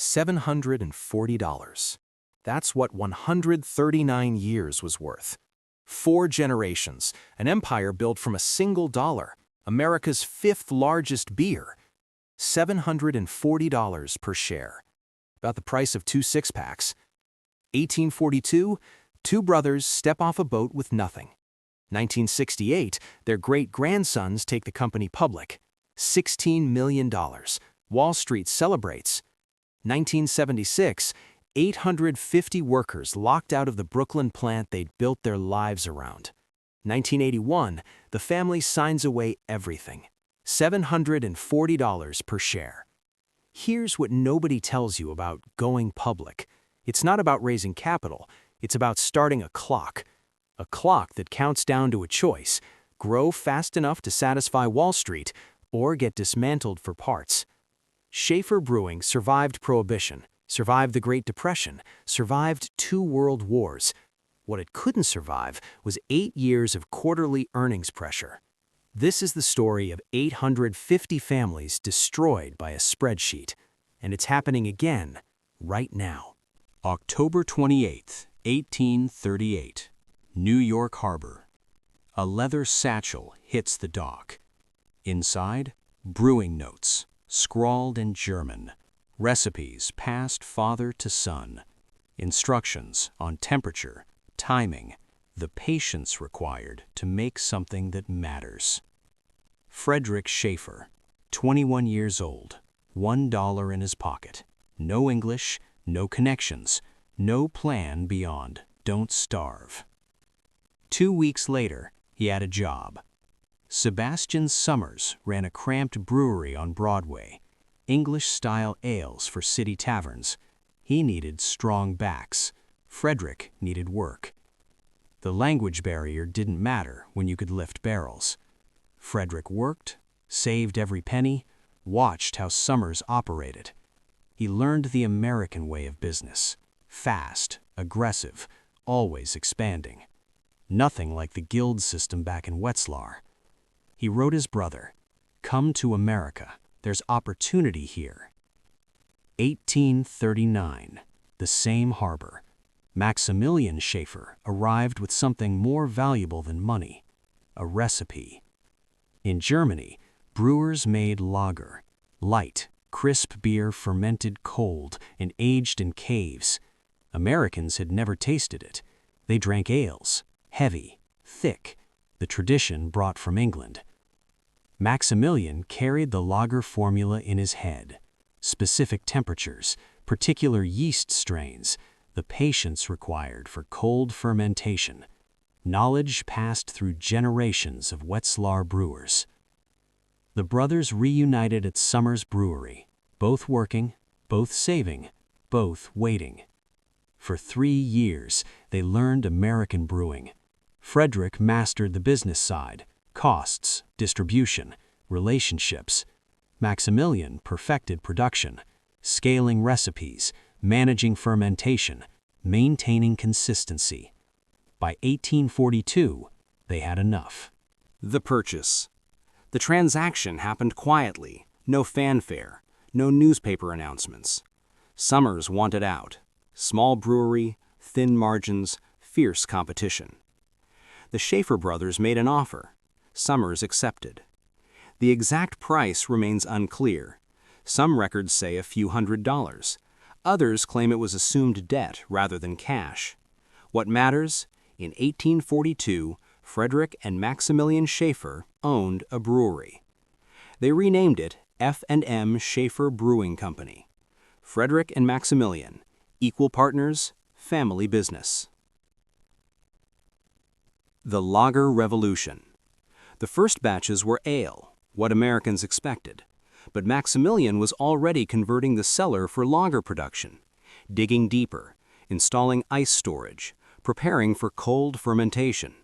$740. That's what 139 years was worth. 4 generations, an empire built from a single dollar, America's 5th largest beer. $740 per share. About the price of 2 six-packs. 1842, 2 brothers step off a boat with nothing. 1968, their great-grandsons take the company public. $16 million. Wall Street celebrates. 1976, 850 workers locked out of the Brooklyn plant they'd built their lives around. 1981, the family signs away everything. $740 per share. Here's what nobody tells you about going public. It's not about raising capital, it's about starting a clock. A clock that counts down to a choice: grow fast enough to satisfy Wall Street, or get dismantled for parts. Schaefer Brewing survived Prohibition, survived the Great Depression, survived 2 world wars. What it couldn't survive was 8 years of quarterly earnings pressure. This is the story of 850 families destroyed by a spreadsheet. And it's happening again, right now. October 28, 1838. New York Harbor. A leather satchel hits the dock. Inside, brewing notes, scrawled in German. Recipes passed father to son. Instructions on temperature, timing, the patience required to make something that matters. Frederick Schaefer, 21 years old, $1 in his pocket. No English, no connections, no plan beyond don't starve. 2 weeks later, he had a job. Sebastian Summers ran a cramped brewery on Broadway, English-style ales for city taverns. He needed strong backs. Frederick needed work. The language barrier didn't matter when you could lift barrels. Frederick worked, saved every penny, watched how Summers operated. He learned the American way of business: fast, aggressive, always expanding. Nothing like the guild system back in Wetzlar. He wrote his brother, "Come to America. There's opportunity here." 1839, the same harbor. Maximilian Schaefer arrived with something more valuable than money: a recipe. In Germany, brewers made lager, light, crisp beer fermented cold and aged in caves. Americans had never tasted it. They drank ales, heavy, thick, the tradition brought from England. Maximilian carried the lager formula in his head: specific temperatures, particular yeast strains, the patience required for cold fermentation. Knowledge passed through generations of Wetzlar brewers. The brothers reunited at Summers Brewery, both working, both saving, both waiting. For 3 years, they learned American brewing. Frederick mastered the business side: costs, distribution, relationships. Maximilian perfected production, scaling recipes, managing fermentation, maintaining consistency. By 1842, they had enough. The purchase. The transaction happened quietly, no fanfare, no newspaper announcements. Summers wanted out. Small brewery, thin margins, fierce competition. The Schaefer brothers made an offer. Summers accepted. The exact price remains unclear. Some records say a few $100s. Others claim it was assumed debt rather than cash. What matters? In 1842, Frederick and Maximilian Schaefer owned a brewery. They renamed it F&M Schaefer Brewing Company. Frederick and Maximilian, equal partners, family business. The Lager Revolution. The first batches were ale, what Americans expected. But Maximilian was already converting the cellar for lager production, digging deeper, installing ice storage, preparing for cold fermentation.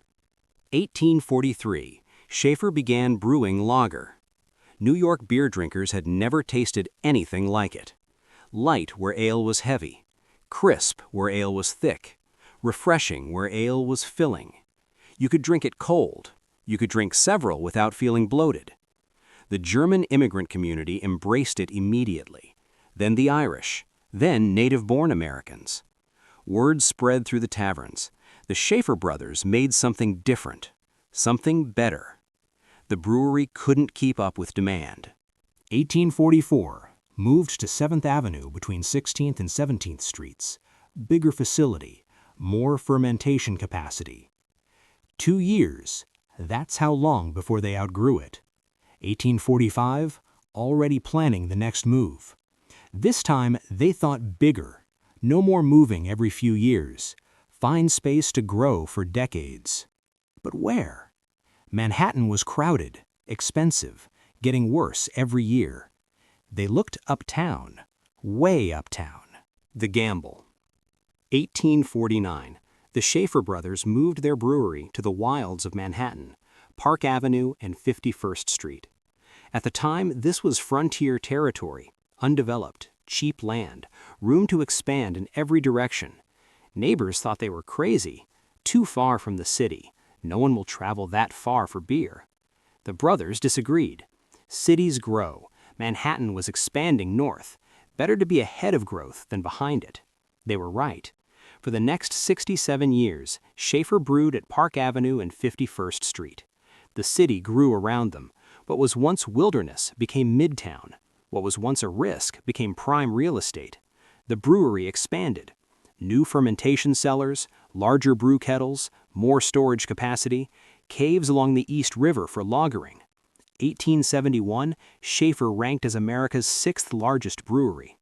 1843, Schaefer began brewing lager. New York beer drinkers had never tasted anything like it. Light where ale was heavy, crisp where ale was thick, refreshing where ale was filling. You could drink it cold. You could drink several without feeling bloated. The German immigrant community embraced it immediately. Then the Irish, then native-born Americans. Word spread through the taverns. The Schaefer brothers made something different, something better. The brewery couldn't keep up with demand. 1844, moved to 7th Avenue between 16th and 17th Streets. Bigger facility, more fermentation capacity. 2 years, that's how long before they outgrew it. 1845, already planning the next move. This time, they thought bigger. No more moving every few years. Find space to grow for decades. But where? Manhattan was crowded, expensive, getting worse every year. They looked uptown, way uptown. The gamble. 1849, the Schaefer brothers moved their brewery to the wilds of Manhattan, Park Avenue and 51st Street. At the time, this was frontier territory, undeveloped, cheap land, room to expand in every direction. Neighbors thought they were crazy, too far from the city. No one will travel that far for beer. The brothers disagreed. Cities grow. Manhattan was expanding north. Better to be ahead of growth than behind it. They were right. For the next 67 years, Schaefer brewed at Park Avenue and 51st Street. The city grew around them. What was once wilderness became midtown. What was once a risk became prime real estate. The brewery expanded. New fermentation cellars, larger brew kettles, more storage capacity, caves along the East River for lagering. 1871, Schaefer ranked as America's 6th largest brewery.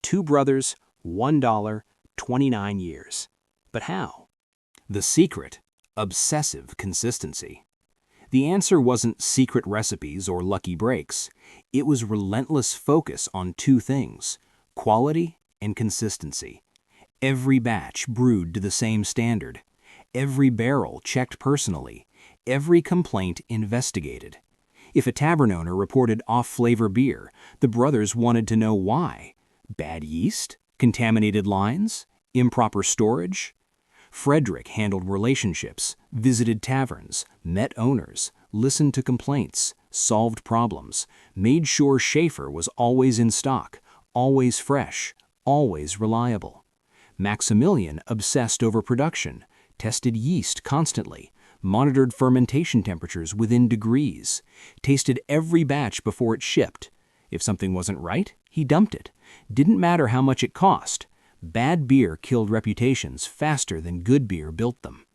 2 brothers, $1, 29 years. But how? The secret: obsessive consistency. The answer wasn't secret recipes or lucky breaks. It was relentless focus on 2 things: quality and consistency. Every batch brewed to the same standard. Every barrel checked personally. Every complaint investigated. If a tavern owner reported off-flavor beer, the brothers wanted to know why. Bad yeast? Contaminated lines? Improper storage? Frederick handled relationships, visited taverns, met owners, listened to complaints, solved problems, made sure Schaefer was always in stock, always fresh, always reliable. Maximilian obsessed over production, tested yeast constantly, monitored fermentation temperatures within degrees, tasted every batch before it shipped. If something wasn't right, he dumped it. Didn't matter how much it cost. Bad beer killed reputations faster than good beer built them.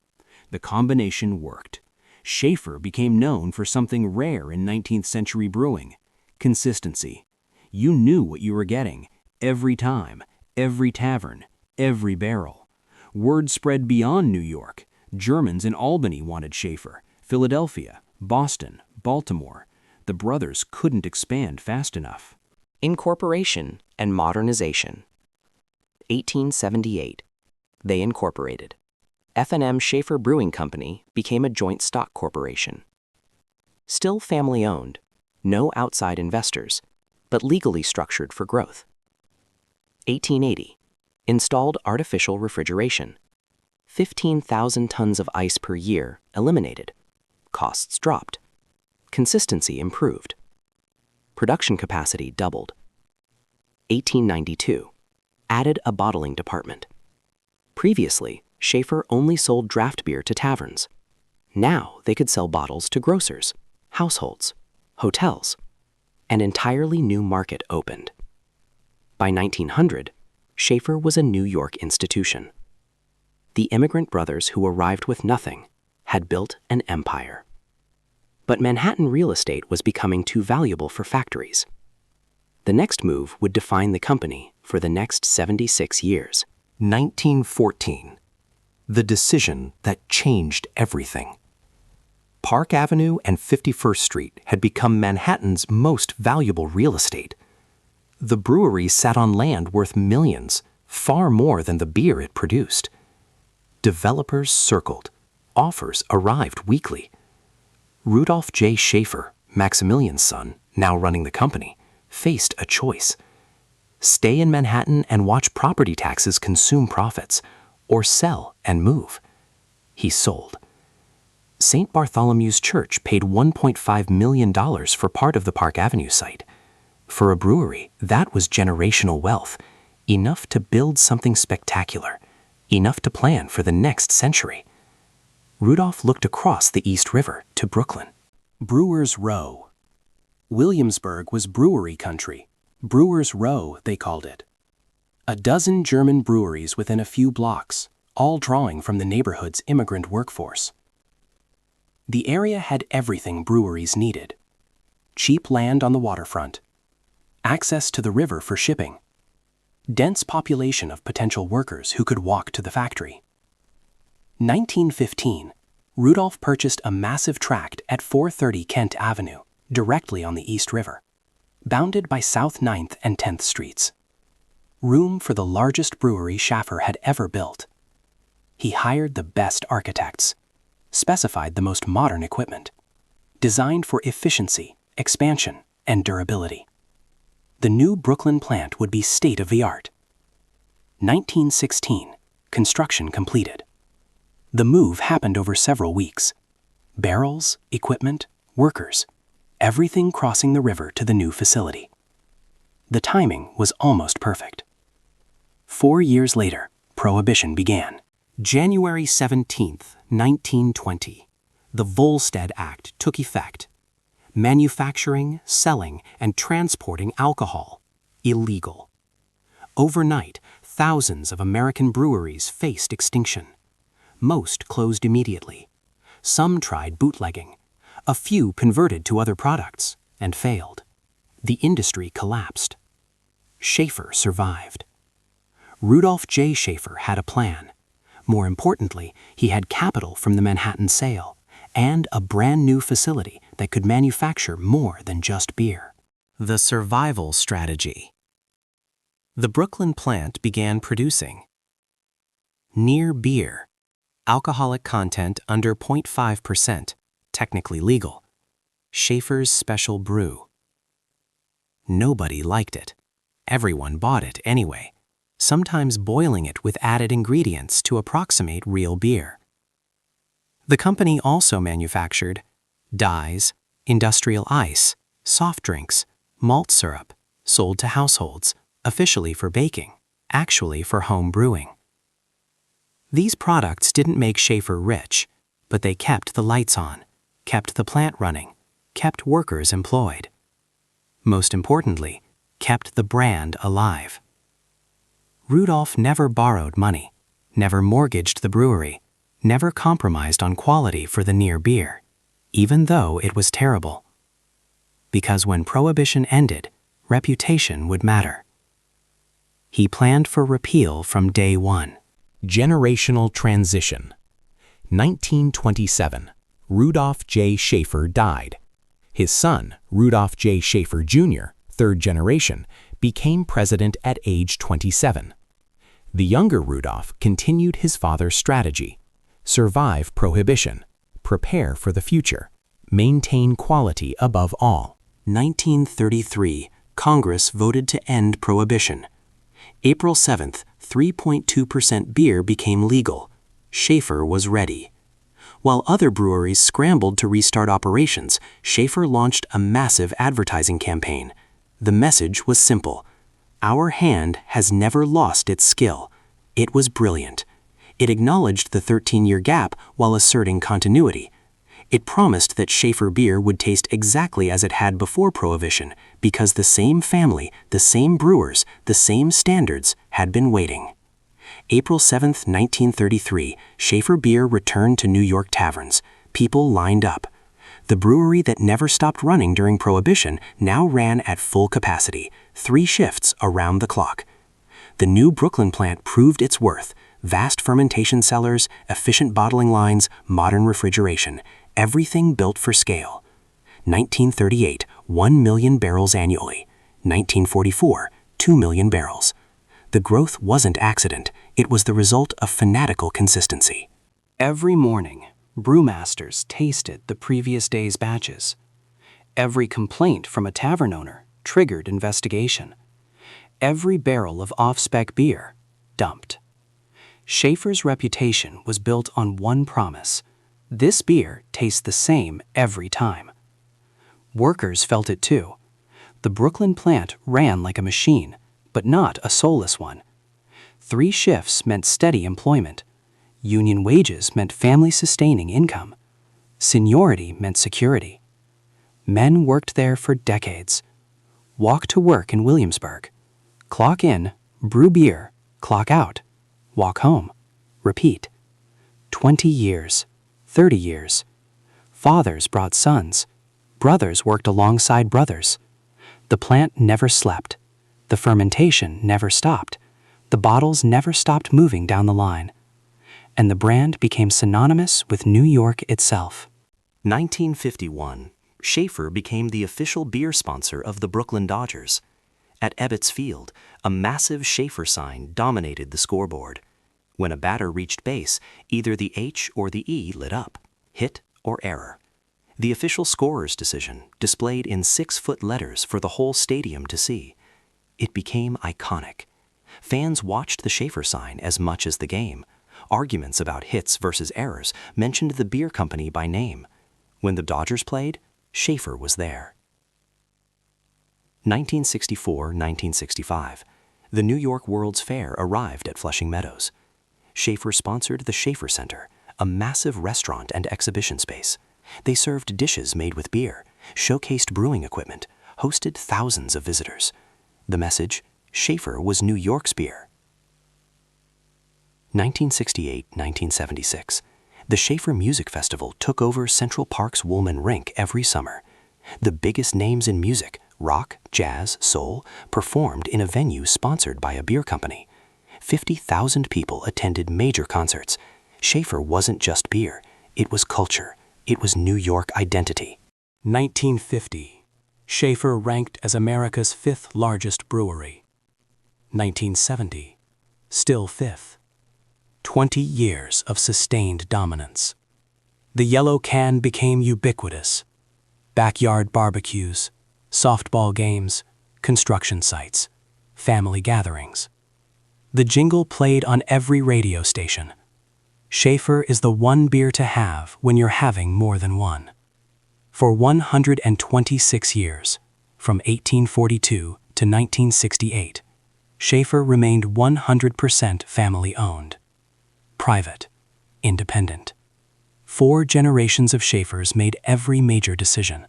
The combination worked. Schaefer became known for something rare in 19th century brewing: consistency. You knew what you were getting, every time, every tavern, every barrel. Word spread beyond New York. Germans in Albany wanted Schaefer, Philadelphia, Boston, Baltimore. The brothers couldn't expand fast enough. Incorporation and modernization. 1878. They incorporated. F&M Schaefer Brewing Company became a joint stock corporation. Still family-owned, no outside investors, but legally structured for growth. 1880. Installed artificial refrigeration. 15,000 tons of ice per year eliminated. Costs dropped. Consistency improved. Production capacity doubled. 1892. Added a bottling department. Previously, Schaefer only sold draft beer to taverns. Now they could sell bottles to grocers, households, hotels. An entirely new market opened. By 1900, Schaefer was a New York institution. The immigrant brothers who arrived with nothing had built an empire. But Manhattan real estate was becoming too valuable for factories. The next move would define the company for the next 76 years. 1914. The decision that changed everything. Park Avenue and 51st Street had become Manhattan's most valuable real estate. The brewery sat on land worth millions, far more than the beer it produced. Developers circled. Offers arrived weekly. Rudolph J. Schaefer, Maximilian's son, now running the company, faced a choice: stay in Manhattan and watch property taxes consume profits, or sell and move. He sold. St. Bartholomew's Church paid $1.5 million for part of the Park Avenue site. For a brewery, that was generational wealth. enough to build something spectacular, enough to plan for the next century. Rudolph looked across the East River to Brooklyn. Brewers Row. Williamsburg was brewery country. Brewers Row, they called it. A dozen German breweries within a few blocks, all drawing from the neighborhood's immigrant workforce. The area had everything breweries needed. Cheap land on the waterfront, access to the river for shipping, dense population of potential workers who could walk to the factory. 1915, Rudolph purchased a massive tract at 430 Kent Avenue, directly on the East River, bounded by South 9th and 10th Streets. Room for the largest brewery Schaffer had ever built. He hired the best architects, specified the most modern equipment, designed for efficiency, expansion, and durability. The new Brooklyn plant would be state-of-the-art. 1916, construction completed. The move happened over several weeks. Barrels, equipment, workers, everything crossing the river to the new facility. The timing was almost perfect. 4 years later, Prohibition began. January 17, 1920, the Volstead Act took effect. Manufacturing, selling, and transporting alcohol, illegal. Overnight, thousands of American breweries faced extinction. Most closed immediately. Some tried bootlegging. A few converted to other products and failed. The industry collapsed. Schaefer survived. Rudolph J. Schaefer had a plan. More importantly, he had capital from the Manhattan sale and a brand new facility that could manufacture more than just beer. The survival strategy. The Brooklyn plant began producing near beer, alcoholic content under 0.5%, technically legal, Schaefer's Special Brew. Nobody liked it. Everyone bought it anyway, sometimes boiling it with added ingredients to approximate real beer. The company also manufactured dyes, industrial ice, soft drinks, malt syrup, sold to households, officially for baking, actually for home brewing. These products didn't make Schaefer rich, but they kept the lights on, kept the plant running, kept workers employed. Most importantly, kept the brand alive. Rudolph never borrowed money, never mortgaged the brewery, never compromised on quality for the near beer, even though it was terrible. Because when Prohibition ended, reputation would matter. He planned for repeal from day one. Generational transition. 1927, Rudolph J. Schaefer died. His son, Rudolph J. Schaefer Jr., third generation, became president at age 27. The younger Rudolph continued his father's strategy: survive Prohibition, prepare for the future, maintain quality above all. 1933, Congress voted to end Prohibition. April 7th, 3.2% beer became legal. Schaefer was ready. While other breweries scrambled to restart operations, Schaefer launched a massive advertising campaign. The message was simple: our hand has never lost its skill. It was brilliant. It acknowledged the 13-year gap while asserting continuity. It promised that Schaefer beer would taste exactly as it had before Prohibition, because the same family, the same brewers, the same standards had been waiting. April 7, 1933, Schaefer beer returned to New York taverns. People lined up. The brewery that never stopped running during Prohibition now ran at full capacity, 3 shifts around the clock. The new Brooklyn plant proved its worth: vast fermentation cellars, efficient bottling lines, modern refrigeration, everything built for scale. 1938, 1 million barrels annually. 1944, 2 million barrels. The growth wasn't accident, it was the result of fanatical consistency. Every morning, brewmasters tasted the previous day's batches. Every complaint from a tavern owner triggered investigation. Every barrel of off-spec beer dumped. Schaefer's reputation was built on one promise: this beer tastes the same every time. Workers felt it too. The Brooklyn plant ran like a machine, but not a soulless one. 3 shifts meant steady employment. Union wages meant family-sustaining income. Seniority meant security. Men worked there for decades. Walk to work in Williamsburg. Clock in, brew beer, clock out. Walk home. Repeat. 20 years. 30 years. Fathers brought sons. Brothers worked alongside brothers. The plant never slept. The fermentation never stopped. The bottles never stopped moving down the line. And the brand became synonymous with New York itself. 1951, Schaefer became the official beer sponsor of the Brooklyn Dodgers. At Ebbets Field, a massive Schaefer sign dominated the scoreboard. When a batter reached base, either the H or the E lit up, hit or error. The official scorer's decision displayed in 6-foot letters for the whole stadium to see. It became iconic. Fans watched the Schaefer sign as much as the game. Arguments about hits versus errors mentioned the beer company by name. When the Dodgers played, Schaefer was there. 1964-1965. The New York World's Fair arrived at Flushing Meadows. Schaefer sponsored the Schaefer Center, a massive restaurant and exhibition space. They served dishes made with beer, showcased brewing equipment, hosted thousands of visitors. The message, Schaefer was New York's beer. 1968-1976. The Schaefer Music Festival took over Central Park's Woolman Rink every summer. The biggest names in music, rock, jazz, soul, performed in a venue sponsored by a beer company. 50,000 people attended major concerts. Schaefer wasn't just beer, it was culture. It was New York identity. 1950. Schaefer ranked as America's 5th largest brewery. 1970. Still 5th. 20 years of sustained dominance. The yellow can became ubiquitous. Backyard barbecues, softball games, construction sites, family gatherings. The jingle played on every radio station. Schaefer is the one beer to have when you're having more than one. For 126 years, from 1842 to 1968, Schaefer remained 100% family-owned. Private, independent. 4 generations of Schaefers made every major decision.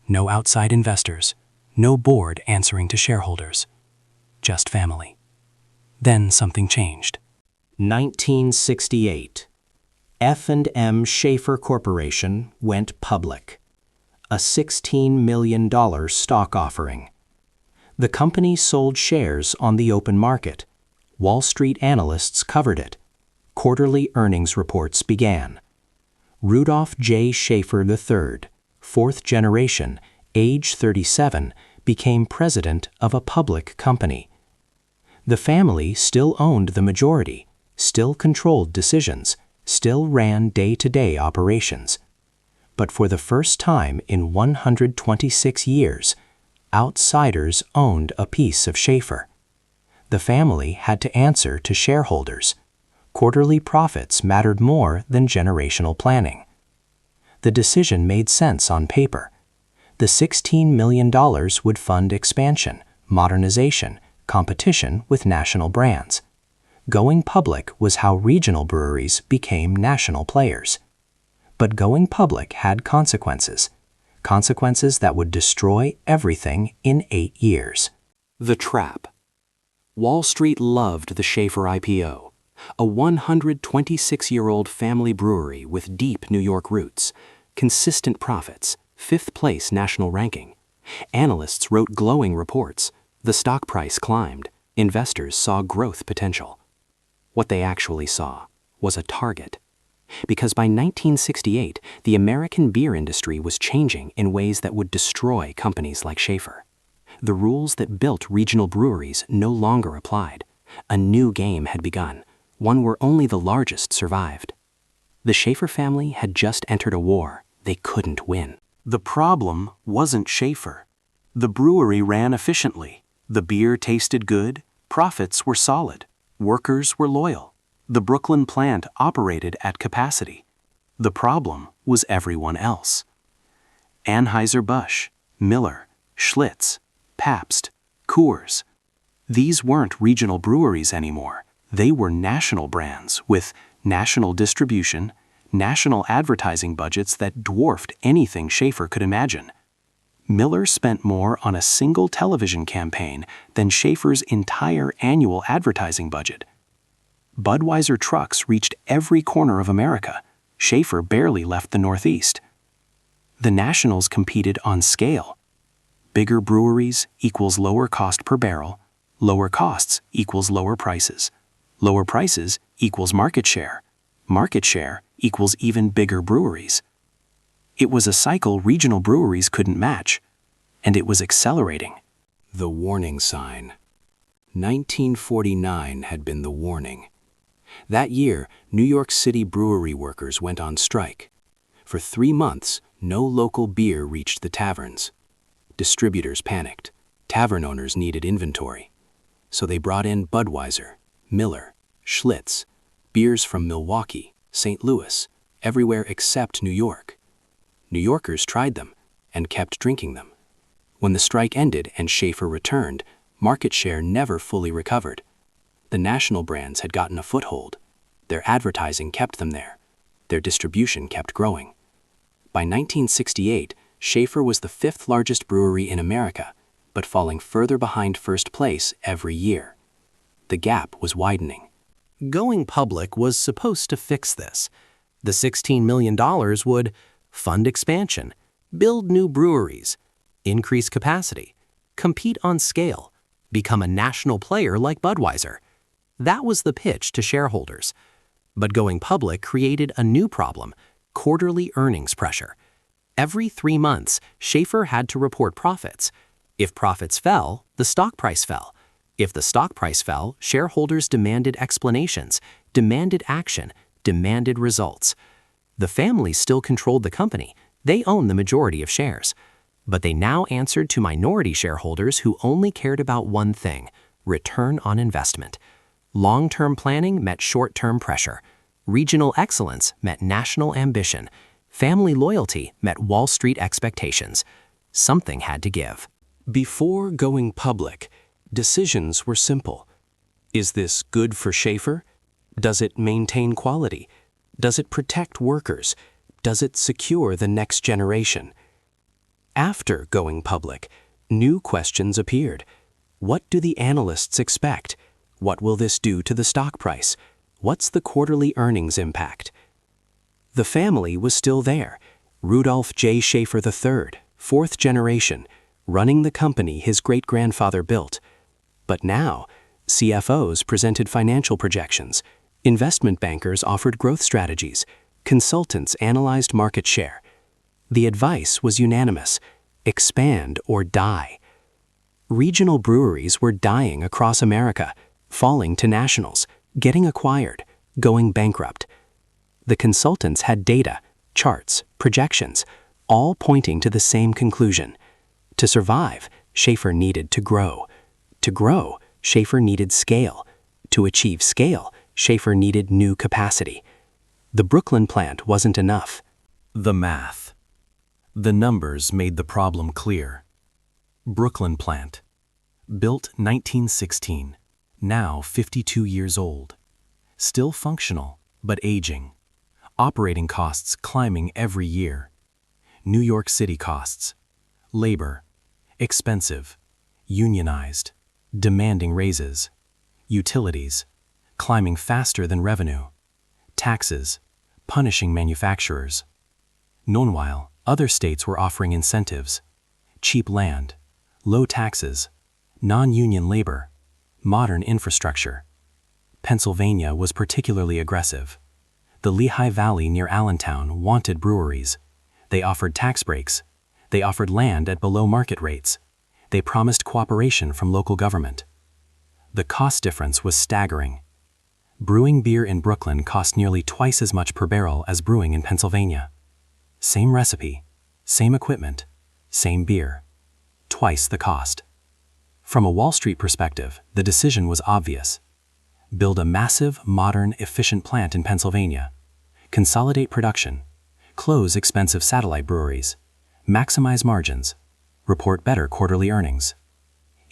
No outside investors, no board answering to shareholders. Just family. Then something changed. 1968. F&M Schaefer Corporation went public. A $16 million stock offering. The company sold shares on the open market. Wall Street analysts covered it. Quarterly earnings reports began. Rudolph J. Schaefer III, 4th generation, age 37, became president of a public company. The family still owned the majority, still controlled decisions, still ran day-to-day operations. But for the first time in 126 years, outsiders owned a piece of Schaefer. The family had to answer to shareholders. Quarterly profits mattered more than generational planning. The decision made sense on paper. The $16 million would fund expansion, modernization, competition with national brands. Going public was how regional breweries became national players. But going public had consequences. Consequences that would destroy everything in 8 years. The trap. Wall Street loved the Schaefer IPO, a 126-year-old family brewery with deep New York roots, consistent profits, 5th place national ranking. Analysts wrote glowing reports. The stock price climbed. Investors saw growth potential. What they actually saw was a target. Because by 1968, the American beer industry was changing in ways that would destroy companies like Schaefer. The rules that built regional breweries no longer applied. A new game had begun, one where only the largest survived. The Schaefer family had just entered a war they couldn't win. The problem wasn't Schaefer. The brewery ran efficiently. The beer tasted good. Profits were solid. Workers were loyal. The Brooklyn plant operated at capacity. The problem was everyone else. Anheuser-Busch, Miller, Schlitz, Pabst, Coors. These weren't regional breweries anymore. They were national brands with national distribution, national advertising budgets that dwarfed anything Schaefer could imagine. Miller spent more on a single television campaign than Schaefer's entire annual advertising budget. Budweiser trucks reached every corner of America. Schaefer barely left the Northeast. The Nationals competed on scale. Bigger breweries equals lower cost per barrel. Lower costs equals lower prices. Lower prices equals market share. Market share equals even bigger breweries. It was a cycle regional breweries couldn't match, and it was accelerating. The warning sign. 1949 had been the warning. That year, New York City brewery workers went on strike. For 3 months, no local beer reached the taverns. Distributors panicked. Tavern owners needed inventory. So they brought in Budweiser, Miller, Schlitz, beers from Milwaukee, St. Louis, everywhere except New York. New Yorkers tried them and kept drinking them. When the strike ended and Schaefer returned, market share never fully recovered. The national brands had gotten a foothold. Their advertising kept them there. Their distribution kept growing. By 1968, Schaefer was the 5th largest brewery in America, but falling further behind first place every year. The gap was widening. Going public was supposed to fix this. The $16 million would fund expansion, build new breweries, increase capacity, compete on scale, become a national player like Budweiser. That was the pitch to shareholders. But going public created a new problem: quarterly earnings pressure. Every 3 months, Schaefer had to report profits. If profits fell, the stock price fell. If the stock price fell, shareholders demanded explanations, demanded action, demanded results. The family still controlled the company. They owned the majority of shares. But they now answered to minority shareholders who only cared about one thing: return on investment. Long-term planning met short-term pressure. Regional excellence met national ambition. Family loyalty met Wall Street expectations. Something had to give. Before going public, decisions were simple. Is this good for Schaefer? Does it maintain quality? Does it protect workers? Does it secure the next generation? After going public, new questions appeared. What do the analysts expect? What will this do to the stock price? What's the quarterly earnings impact? The family was still there. Rudolph J. Schaefer III, 4th generation, running the company his great-grandfather built. But now, CFOs presented financial projections, investment bankers offered growth strategies, consultants analyzed market share. The advice was unanimous: expand or die. Regional breweries were dying across America, falling to nationals, getting acquired, going bankrupt. The consultants had data, charts, projections, all pointing to the same conclusion. To survive, Schaefer needed to grow. To grow, Schaefer needed scale. To achieve scale, Schaefer needed new capacity. The Brooklyn plant wasn't enough. The math. The numbers made the problem clear. Brooklyn plant. Built 1916. Now 52 years old. Still functional, but aging. Operating costs climbing every year. New York City costs. Labor. Expensive. Unionized. Demanding raises. Utilities. Climbing faster than revenue. Taxes. Punishing manufacturers. Meanwhile, other states were offering incentives. Cheap land. Low taxes. Non-union labor. Modern infrastructure. Pennsylvania was particularly aggressive. The Lehigh Valley near Allentown wanted breweries. They offered tax breaks. They offered land at below market rates. They promised cooperation from local government. The cost difference was staggering. Brewing beer in Brooklyn cost nearly twice as much per barrel as brewing in Pennsylvania. Same recipe, same equipment, same beer. Twice the cost. From a Wall Street perspective, the decision was obvious. Build a massive, modern, efficient plant in Pennsylvania. Consolidate production. Close expensive satellite breweries. Maximize margins. Report better quarterly earnings.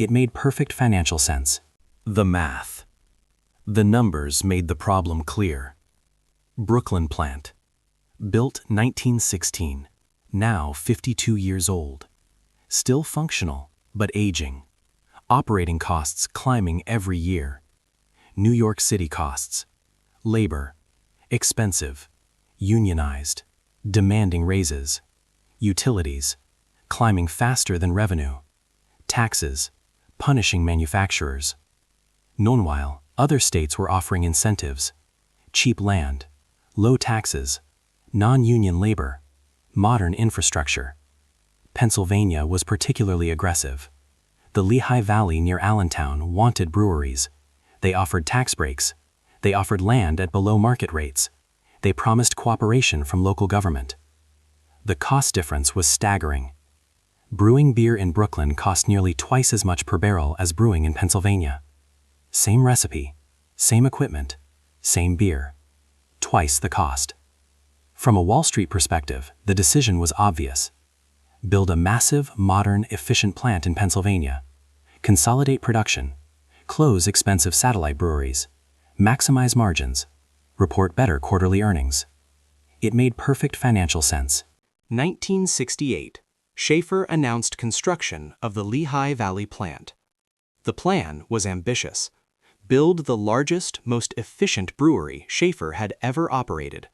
It made perfect financial sense. The math. The numbers made the problem clear. Brooklyn plant. Built 1916, now 52 years old. Still functional, but aging. Operating costs climbing every year. New York City costs. Labor. Expensive. Unionized. Demanding raises. Utilities. Climbing faster than revenue. Taxes. Punishing manufacturers. Meanwhile, other states were offering incentives. Cheap land. Low taxes. Non-union labor. Modern infrastructure. Pennsylvania was particularly aggressive. The Lehigh Valley near Allentown wanted breweries. They offered tax breaks. They offered land at below market rates. They promised cooperation from local government. The cost difference was staggering. Brewing beer in Brooklyn cost nearly twice as much per barrel as brewing in Pennsylvania. Same recipe, same equipment, same beer. Twice the cost. From a Wall Street perspective, the decision was obvious. Build a massive, modern, efficient plant in Pennsylvania. Consolidate production. Close expensive satellite breweries. Maximize margins. Report better quarterly earnings. It made perfect financial sense. 1968. Schaefer announced construction of the Lehigh Valley plant. The plan was ambitious. Build the largest, most efficient brewery Schaefer had ever operated.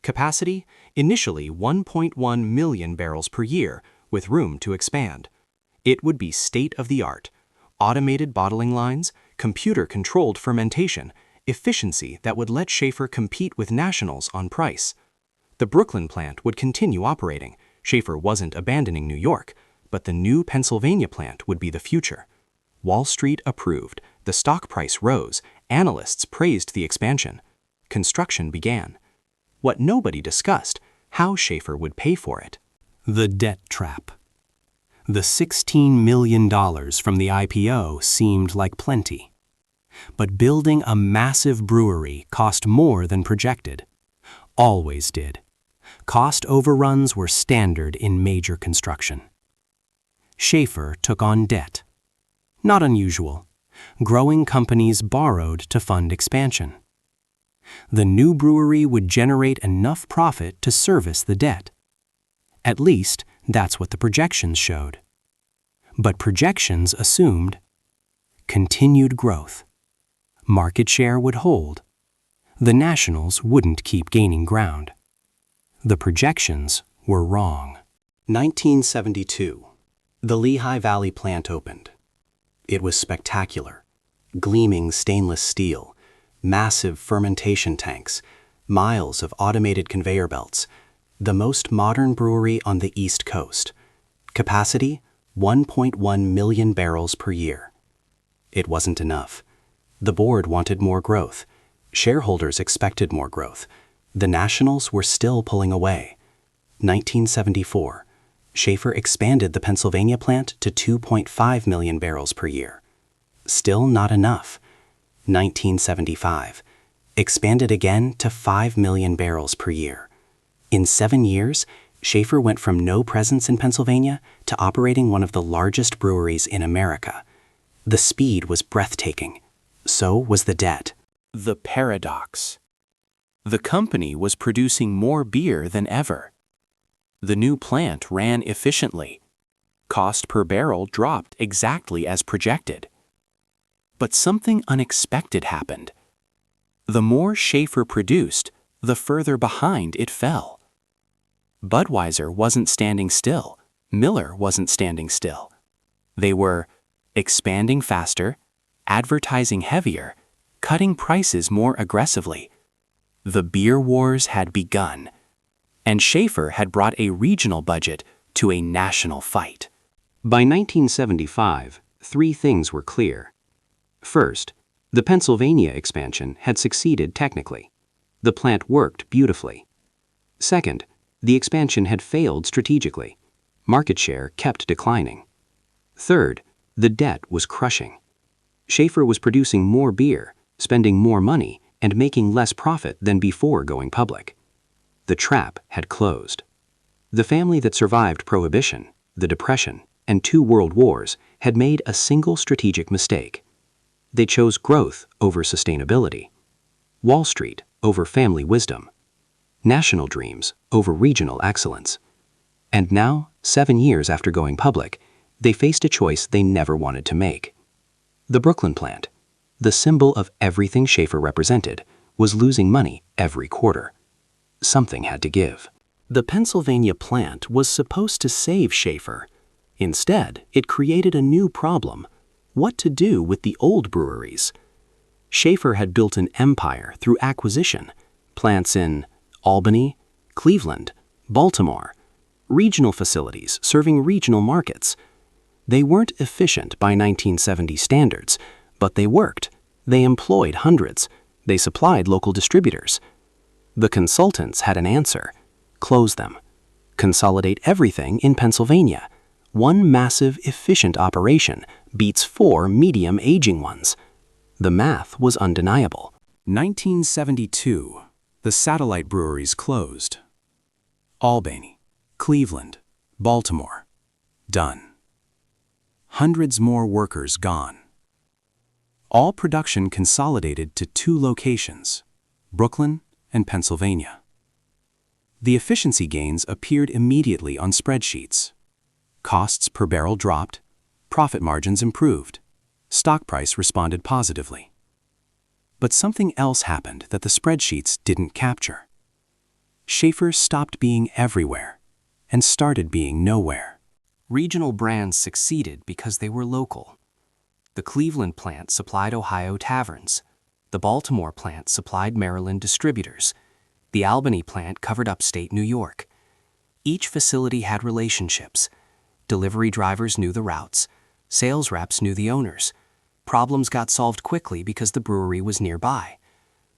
Capacity, initially 1.1 million barrels per year, with room to expand. It would be state-of-the-art. Automated bottling lines, computer-controlled fermentation, efficiency that would let Schaefer compete with nationals on price. The Brooklyn plant would continue operating. Schaefer wasn't abandoning New York, but the new Pennsylvania plant would be the future. Wall Street approved. The stock price rose. Analysts praised the expansion. Construction began. What nobody discussed, how Schaefer would pay for it. The debt trap. The $16 million from the IPO seemed like plenty. But building a massive brewery cost more than projected. Always did. Cost overruns were standard in major construction. Schaefer took on debt. Not unusual. Growing companies borrowed to fund expansion. The new brewery would generate enough profit to service the debt. At least, that's what the projections showed. But projections assumed continued growth. Market share would hold. The nationals wouldn't keep gaining ground. The projections were wrong. 1972. The Lehigh Valley plant opened. It was spectacular. Gleaming stainless steel, massive fermentation tanks, miles of automated conveyor belts, the most modern brewery on the East Coast. Capacity, 1.1 million barrels per year. It wasn't enough. The board wanted more growth. Shareholders expected more growth. The nationals were still pulling away. 1974. Schaefer expanded the Pennsylvania plant to 2.5 million barrels per year. Still not enough. 1975. Expanded again to 5 million barrels per year. In 7 years, Schaefer went from no presence in Pennsylvania to operating one of the largest breweries in America. The speed was breathtaking. So was the debt. The paradox. The company was producing more beer than ever. The new plant ran efficiently. Cost per barrel dropped exactly as projected. But something unexpected happened. The more Schaefer produced, the further behind it fell. Budweiser wasn't standing still. Miller wasn't standing still. They were expanding faster, advertising heavier, cutting prices more aggressively. The beer wars had begun, and Schaefer had brought a regional budget to a national fight. By 1975, 3 things were clear. First, the Pennsylvania expansion had succeeded technically. The plant worked beautifully. Second, the expansion had failed strategically. Market share kept declining. Third, the debt was crushing. Schaefer was producing more beer, spending more money, and making less profit than before going public. The trap had closed. The family that survived Prohibition, the Depression, and 2 world wars had made a single strategic mistake. They chose growth over sustainability, Wall Street over family wisdom, national dreams over regional excellence. And now, 7 years after going public, they faced a choice they never wanted to make. The Brooklyn plant, the symbol of everything Schaefer represented, was losing money every quarter. Something had to give. The Pennsylvania plant was supposed to save Schaefer. Instead, it created a new problem: what to do with the old breweries. Schaefer had built an empire through acquisition, plants in Albany, Cleveland, Baltimore, regional facilities serving regional markets. They weren't efficient by 1970 standards, but they worked. They employed hundreds. They supplied local distributors. The consultants had an answer: close them. Consolidate everything in Pennsylvania. One massive, efficient operation beats 4 medium aging ones. The math was undeniable. 1972, the satellite breweries closed. Albany, Cleveland, Baltimore, done. Hundreds more workers gone. All production consolidated to 2 locations, Brooklyn and Pennsylvania. The efficiency gains appeared immediately on spreadsheets. Costs per barrel dropped, profit margins improved, stock price responded positively. But something else happened that the spreadsheets didn't capture. Schaefer stopped being everywhere and started being nowhere. Regional brands succeeded because they were local. The Cleveland plant supplied Ohio taverns. The Baltimore plant supplied Maryland distributors. The Albany plant covered upstate New York. Each facility had relationships. Delivery drivers knew the routes. Sales reps knew the owners. Problems got solved quickly because the brewery was nearby.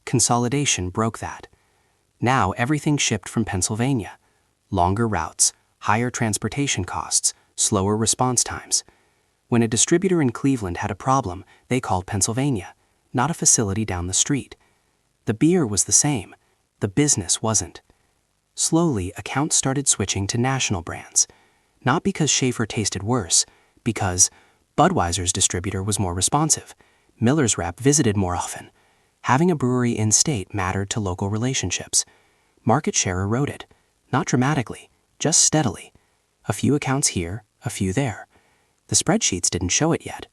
Consolidation broke that. Now everything shipped from Pennsylvania. Longer routes, higher transportation costs, slower response times. When a distributor in Cleveland had a problem, they called Pennsylvania, not a facility down the street. The beer was the same. The business wasn't. Slowly, accounts started switching to national brands. Not because Schaefer tasted worse, because Budweiser's distributor was more responsive. Miller's rep visited more often. Having a brewery in-state mattered to local relationships. Market share eroded, not dramatically, just steadily. A few accounts here, a few there. The spreadsheets didn't show it yet,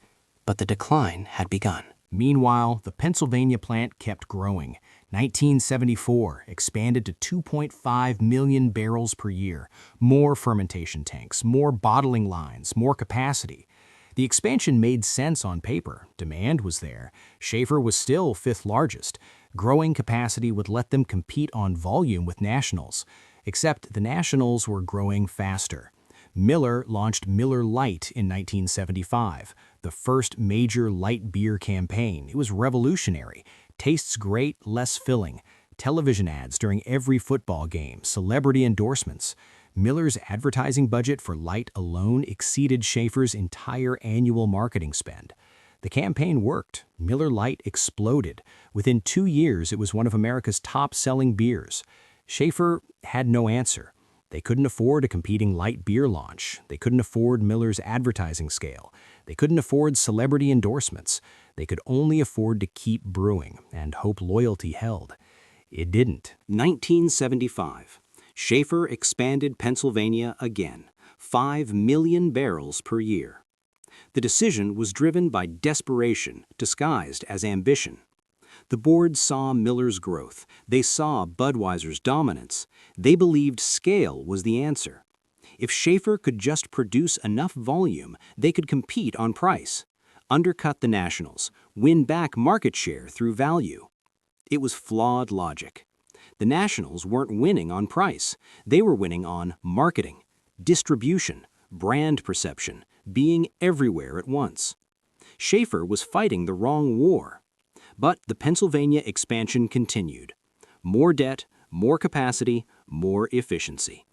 but the decline had begun. Meanwhile, the Pennsylvania plant kept growing. 1974 expanded to 2.5 million barrels per year. More fermentation tanks, more bottling lines, more capacity. The expansion made sense on paper. Demand was there. Schaefer was still 5th largest. Growing capacity would let them compete on volume with nationals. Except the nationals were growing faster. Miller launched Miller Lite in 1975, the first major light beer campaign. It was revolutionary. Tastes great, less filling. Television ads during every football game, celebrity endorsements. Miller's advertising budget for Light alone exceeded Schaefer's entire annual marketing spend. The campaign worked. Miller Lite exploded. Within 2 years, it was one of America's top-selling beers. Schaefer had no answer. They couldn't afford a competing light beer launch. They couldn't afford Miller's advertising scale. They couldn't afford celebrity endorsements. They could only afford to keep brewing and hope loyalty held. It didn't. 1975. Schaefer expanded Pennsylvania again, 5 million barrels per year. The decision was driven by desperation disguised as ambition. The board saw Miller's growth. They saw Budweiser's dominance. They believed scale was the answer. If Schaefer could just produce enough volume, they could compete on price, undercut the nationals, win back market share through value. It was flawed logic. The nationals weren't winning on price. They were winning on marketing, distribution, brand perception, being everywhere at once. Schaefer was fighting the wrong war. But the Pennsylvania expansion continued. More debt, more capacity, more efficiency.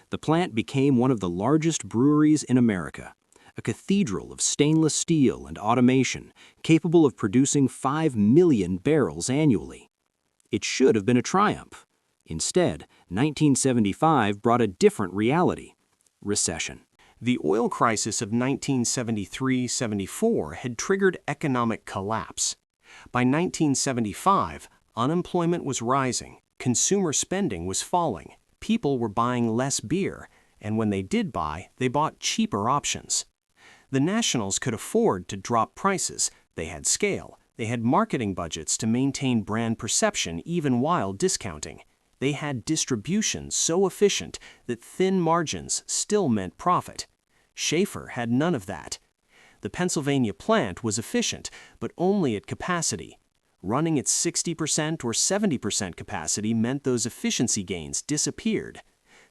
The plant became one of the largest breweries in America, a cathedral of stainless steel and automation, capable of producing 5 million barrels annually. It should have been a triumph. Instead, 1975 brought a different reality: recession. The oil crisis of 1973-74 had triggered economic collapse. By 1975, unemployment was rising, consumer spending was falling, people were buying less beer, and when they did buy, they bought cheaper options. The Nationals could afford to drop prices, they had scale, they had marketing budgets to maintain brand perception even while discounting. They had distribution so efficient that thin margins still meant profit. Schaefer had none of that. The Pennsylvania plant was efficient, but only at capacity. Running at 60% or 70% capacity meant those efficiency gains disappeared.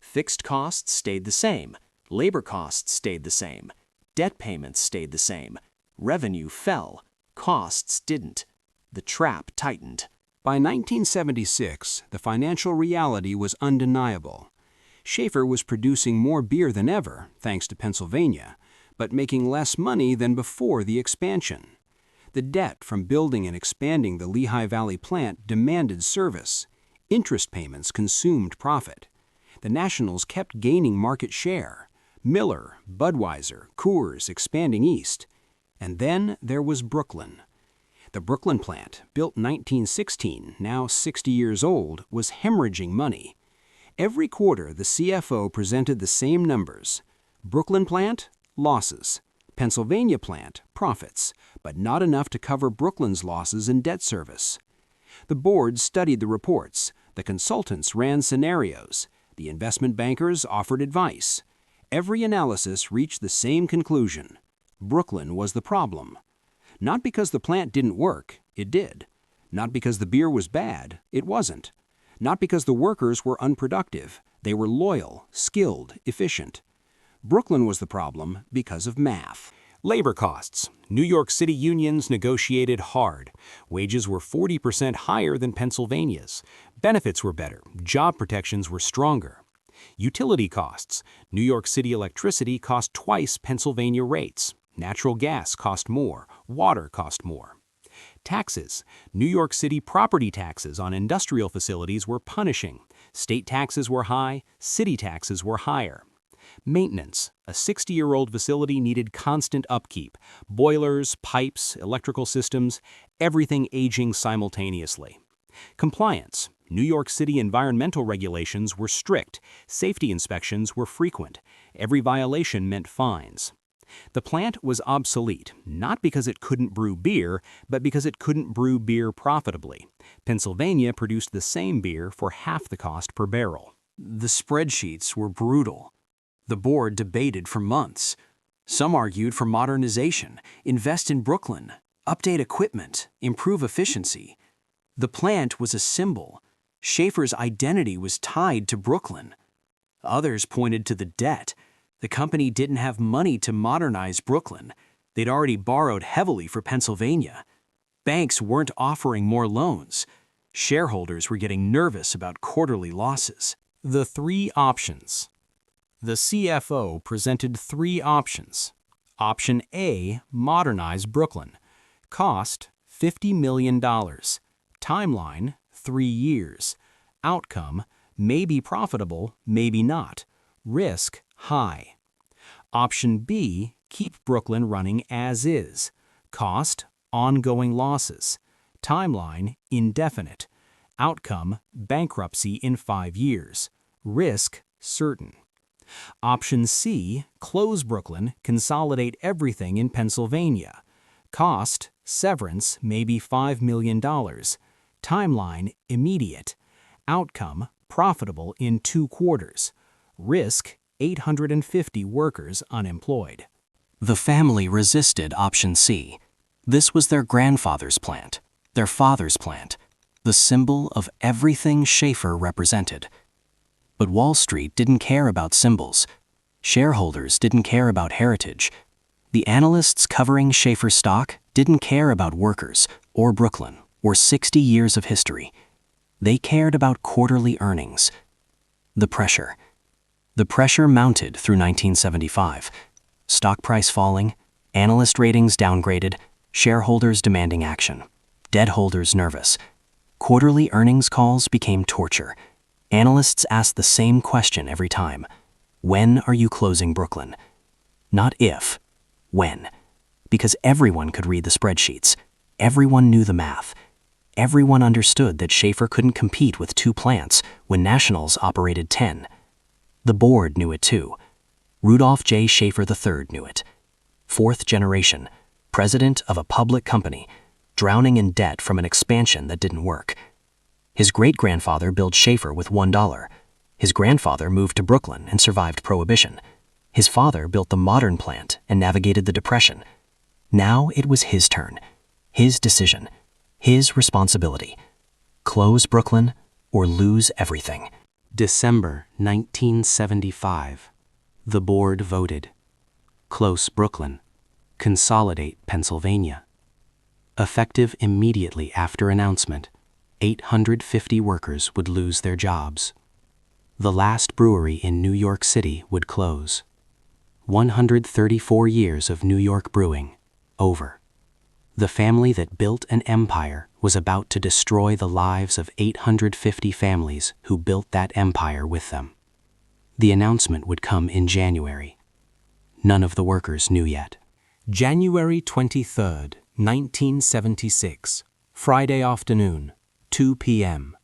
Fixed costs stayed the same, labor costs stayed the same, debt payments stayed the same, revenue fell, costs didn't. The trap tightened. By 1976, the financial reality was undeniable. Schaefer was producing more beer than ever, thanks to Pennsylvania, but making less money than before the expansion. The debt from building and expanding the Lehigh Valley plant demanded service. Interest payments consumed profit. The Nationals kept gaining market share. Miller, Budweiser, Coors expanding east. And then there was Brooklyn. The Brooklyn plant, built 1916, now 60 years old, was hemorrhaging money. Every quarter, the CFO presented the same numbers. Brooklyn plant, losses. Pennsylvania plant, profits, but not enough to cover Brooklyn's losses in debt service. The board studied the reports. The consultants ran scenarios. The investment bankers offered advice. Every analysis reached the same conclusion. Brooklyn was the problem. Not because the plant didn't work, it did. Not because the beer was bad, it wasn't. Not because the workers were unproductive, they were loyal, skilled, efficient. Brooklyn was the problem because of math. Labor costs. New York City unions negotiated hard. Wages were 40% higher than Pennsylvania's. Benefits were better. Job protections were stronger. Utility costs. New York City electricity cost twice Pennsylvania rates. Natural gas cost more. Water cost more. Taxes. New York City property taxes on industrial facilities were punishing. State taxes were high. City taxes were higher. Maintenance. A 60-year-old facility needed constant upkeep. Boilers, pipes, electrical systems, everything aging simultaneously. Compliance. New York City environmental regulations were strict. Safety inspections were frequent. Every violation meant fines. The plant was obsolete, not because it couldn't brew beer, but because it couldn't brew beer profitably. Pennsylvania produced the same beer for half the cost per barrel. The spreadsheets were brutal. The board debated for months. Some argued for modernization, invest in Brooklyn, update equipment, improve efficiency. The plant was a symbol. Schaefer's identity was tied to Brooklyn. Others pointed to the debt. The company didn't have money to modernize Brooklyn. They'd already borrowed heavily for Pennsylvania. Banks weren't offering more loans. Shareholders were getting nervous about quarterly losses. The three options. The CFO presented three options. Option A, modernize Brooklyn. Cost, $50 million. Timeline, 3 years. Outcome, maybe profitable, maybe not. Risk, high. Option B, keep Brooklyn running as is. Cost, ongoing losses. Timeline, indefinite. Outcome, bankruptcy in 5 years. Risk, certain. Option C, close Brooklyn, consolidate everything in Pennsylvania. Cost, severance, maybe $5 million. Timeline, immediate. Outcome, profitable in 2 quarters. Risk, 850 workers unemployed. The family resisted option C. This was their grandfather's plant, their father's plant, the symbol of everything Schaefer represented. But Wall Street didn't care about symbols. Shareholders didn't care about heritage. The analysts covering Schaefer stock didn't care about workers or Brooklyn or 60 years of history. They cared about quarterly earnings. The pressure. The pressure mounted through 1975. Stock price falling, analyst ratings downgraded, shareholders demanding action, debt holders nervous. Quarterly earnings calls became torture. Analysts asked the same question every time. When are you closing Brooklyn? Not if, when. Because everyone could read the spreadsheets. Everyone knew the math. Everyone understood that Schaefer couldn't compete with 2 plants when Nationals operated 10. The board knew it too. Rudolph J. Schaefer III knew it. 4th generation, president of a public company, drowning in debt from an expansion that didn't work. His great-grandfather built Schaefer with $1. His grandfather moved to Brooklyn and survived Prohibition. His father built the modern plant and navigated the Depression. Now it was his turn, his decision, his responsibility. Close Brooklyn or lose everything. December 1975. The board voted. Close Brooklyn. Consolidate Pennsylvania. Effective immediately after announcement, 850 workers would lose their jobs. The last brewery in New York City would close. 134 years of New York brewing, over. The family that built an empire was about to destroy the lives of 850 families who built that empire with them. The announcement would come in January. None of the workers knew yet. January 23rd, 1976, Friday afternoon, 2 p.m.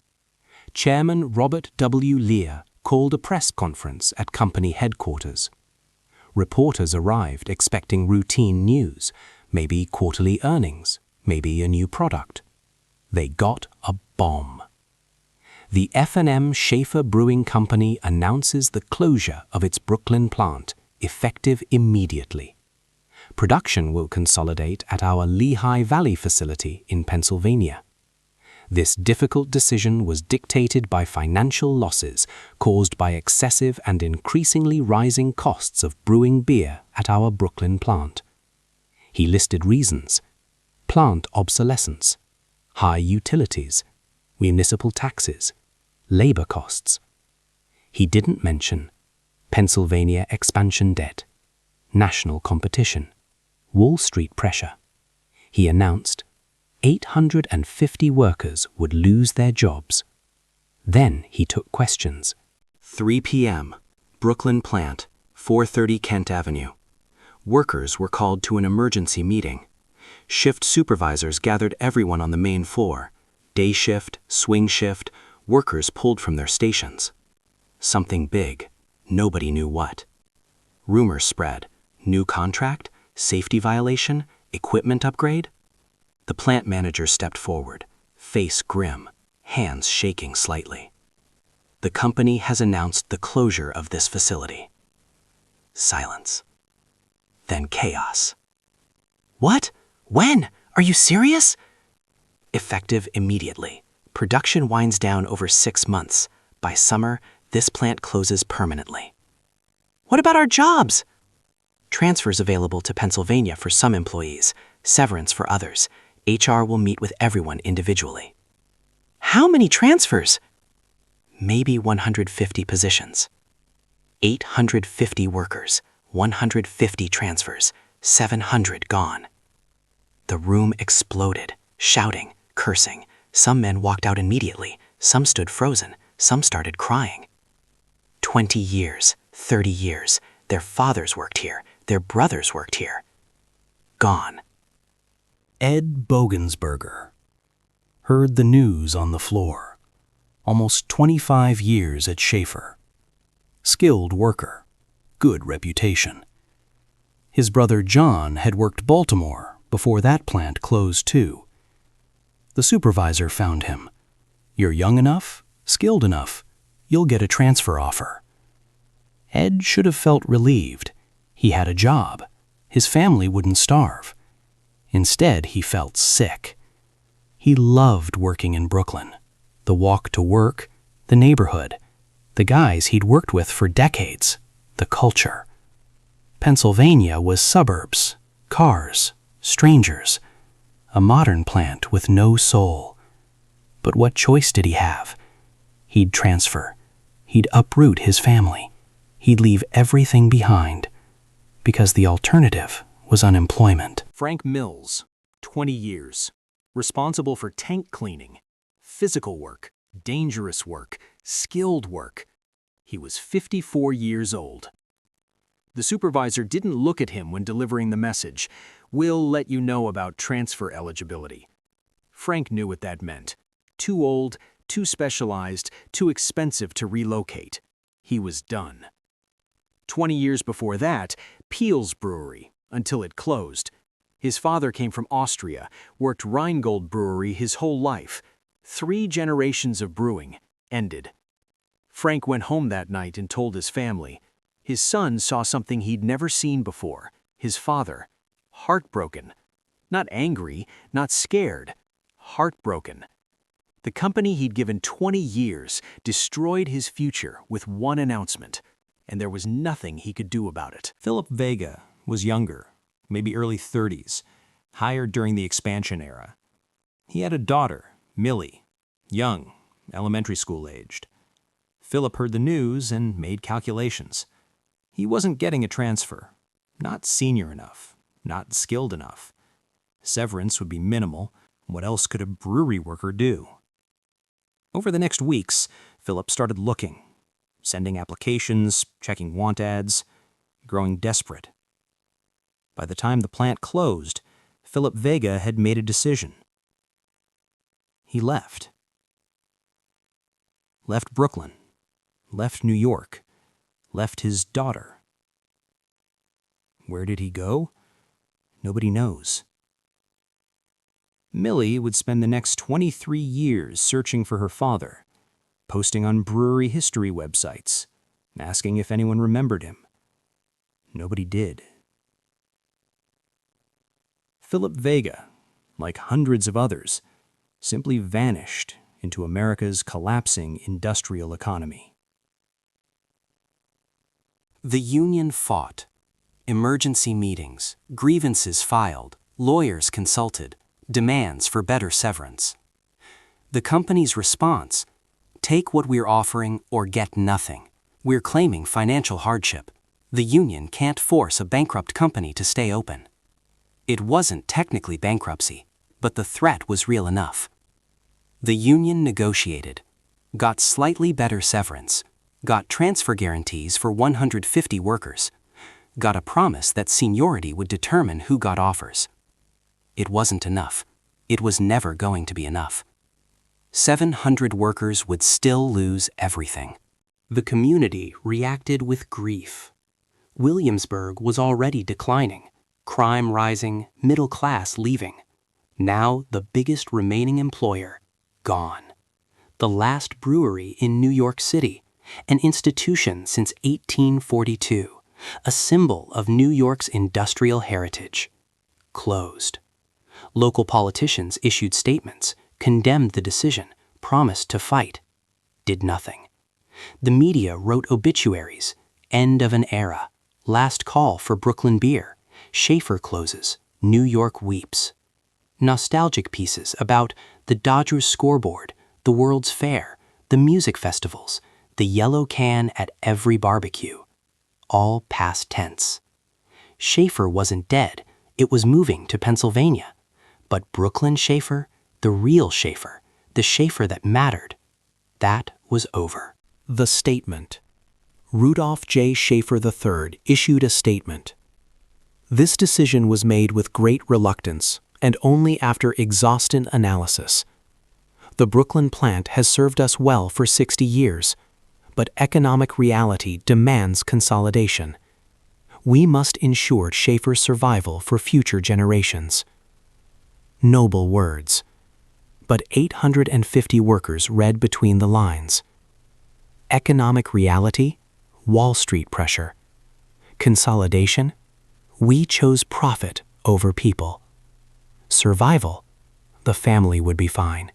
Chairman Robert W. Lear called a press conference at company headquarters. Reporters arrived expecting routine news, maybe quarterly earnings, maybe a new product. They got a bomb. The F&M Schaefer Brewing Company announces the closure of its Brooklyn plant, effective immediately. Production will consolidate at our Lehigh Valley facility in Pennsylvania. This difficult decision was dictated by financial losses caused by excessive and increasingly rising costs of brewing beer at our Brooklyn plant. He listed reasons: plant obsolescence, high utilities, municipal taxes, labor costs. He didn't mention Pennsylvania expansion debt, national competition, Wall Street pressure. He announced 850 workers would lose their jobs. Then he took questions. 3 p.m., Brooklyn plant, 430 Kent Avenue. Workers were called to an emergency meeting. Shift supervisors gathered everyone on the main floor. Day shift, swing shift, workers pulled from their stations. Something big, nobody knew what. Rumors spread. New contract? Safety violation? Equipment upgrade? The plant manager stepped forward, face grim, hands shaking slightly. The company has announced the closure of this facility. Silence. Then chaos. What? When? Are you serious? Effective immediately. Production winds down over 6 months. By summer, this plant closes permanently. What about our jobs? Transfers available to Pennsylvania for some employees, severance for others. HR will meet with everyone individually. How many transfers? Maybe 150 positions. 850 workers, 150 transfers, 700 gone. The room exploded, shouting, cursing. Some men walked out immediately, some stood frozen, some started crying. 20 years, 30 years, their fathers worked here, their brothers worked here. Gone. Ed Bogensberger heard the news on the floor. Almost 25 years at Schaefer. Skilled worker, good reputation. His brother John had worked Baltimore before that plant closed too. The supervisor found him. You're young enough, skilled enough, you'll get a transfer offer. Ed should have felt relieved. He had a job. His family wouldn't starve. Instead, he felt sick. He loved working in Brooklyn. The walk to work, the neighborhood, the guys he'd worked with for decades, the culture. Pennsylvania was suburbs, cars, strangers, a modern plant with no soul. But what choice did he have? He'd transfer. He'd uproot his family. He'd leave everything behind, because the alternative was unemployment. Frank Mills, 20 years, responsible for tank cleaning, physical work, dangerous work, skilled work. He was 54 years old. The supervisor didn't look at him when delivering the message. "We'll let you know about transfer eligibility." Frank knew what that meant. Too old, too specialized, too expensive to relocate. He was done. 20 years before that, Peel's Brewery, until it closed. His father came from Austria, worked Rheingold Brewery his whole life. 3 generations of brewing ended. Frank went home that night and told his family. His son saw something he'd never seen before. His father, heartbroken. Not angry, not scared. Heartbroken. The company he'd given 20 years destroyed his future with one announcement, and there was nothing he could do about it. Philip Vega was younger, maybe early 30s, hired during the expansion era. He had a daughter, Millie, young, elementary school aged. Philip heard the news and made calculations. He wasn't getting a transfer, not senior enough, not skilled enough. Severance would be minimal. What else could a brewery worker do? Over the next weeks, Philip started looking, sending applications, checking want ads, growing desperate. By the time the plant closed, Philip Vega had made a decision. He left. Left Brooklyn, left New York, left his daughter. Where did he go? Nobody knows. Millie would spend the next 23 years searching for her father, posting on brewery history websites, asking if anyone remembered him. Nobody did. Philip Vega, like hundreds of others, simply vanished into America's collapsing industrial economy. The union fought. Emergency meetings, grievances filed, lawyers consulted, demands for better severance. The company's response: take what we're offering or get nothing. We're claiming financial hardship. The union can't force a bankrupt company to stay open. It wasn't technically bankruptcy, but the threat was real enough. The union negotiated, got slightly better severance, got transfer guarantees for 150 workers, got a promise that seniority would determine who got offers. It wasn't enough. It was never going to be enough. 700 workers would still lose everything. The community reacted with grief. Williamsburg was already declining, crime rising, middle class leaving. Now the biggest remaining employer, gone. The last brewery in New York City, an institution since 1842, a symbol of New York's industrial heritage, closed. Local politicians issued statements, condemned the decision, promised to fight, did nothing. The media wrote obituaries, end of an era, last call for Brooklyn beer, Schaefer closes, New York weeps. Nostalgic pieces about the Dodgers scoreboard, the World's Fair, the music festivals, the yellow can at every barbecue, all past tense. Schaefer wasn't dead, it was moving to Pennsylvania. But Brooklyn Schaefer, the real Schaefer, the Schaefer that mattered, that was over. The statement. Rudolph J. Schaefer III issued a statement. This decision was made with great reluctance and only after exhaustive analysis. The Brooklyn plant has served us well for 60 years, but economic reality demands consolidation. We must ensure Schaefer's survival for future generations. Noble words. But 850 workers read between the lines. Economic reality, Wall Street pressure. Consolidation, we chose profit over people. Survival, the family would be fine.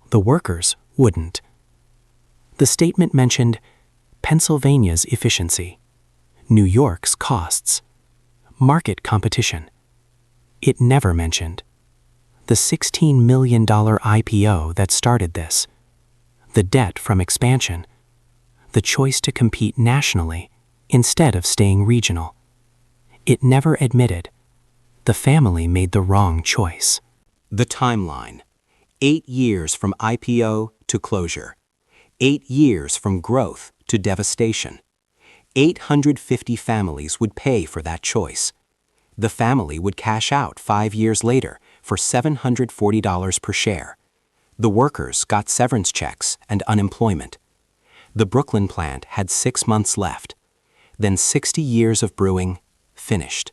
The workers wouldn't. The statement mentioned Pennsylvania's efficiency, New York's costs, market competition. It never mentioned the $16 million IPO that started this, the debt from expansion, the choice to compete nationally instead of staying regional. It never admitted the family made the wrong choice. The timeline: 8 years from IPO to closure, 8 years from growth to devastation, 850 families would pay for that choice. The family would cash out 5 years later for $740 per share. The workers got severance checks and unemployment. The Brooklyn plant had 6 months left. Then 60 years of brewing finished.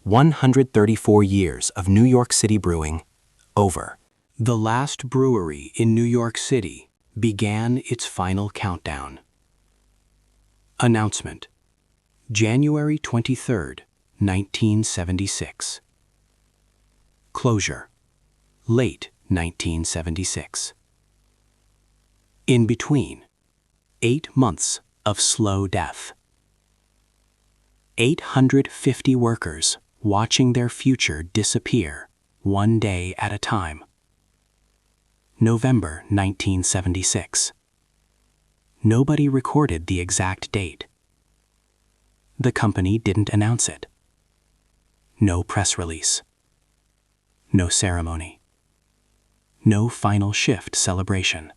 134 years of New York City brewing over. The last brewery in New York City began its final countdown. Announcement: January 23, 1976. Closure: late 1976. In between, 8 months of slow death. 850 workers watching their future disappear one day at a time. November 1976. Nobody recorded the exact date. The company didn't announce it. No press release. No ceremony. No final shift celebration.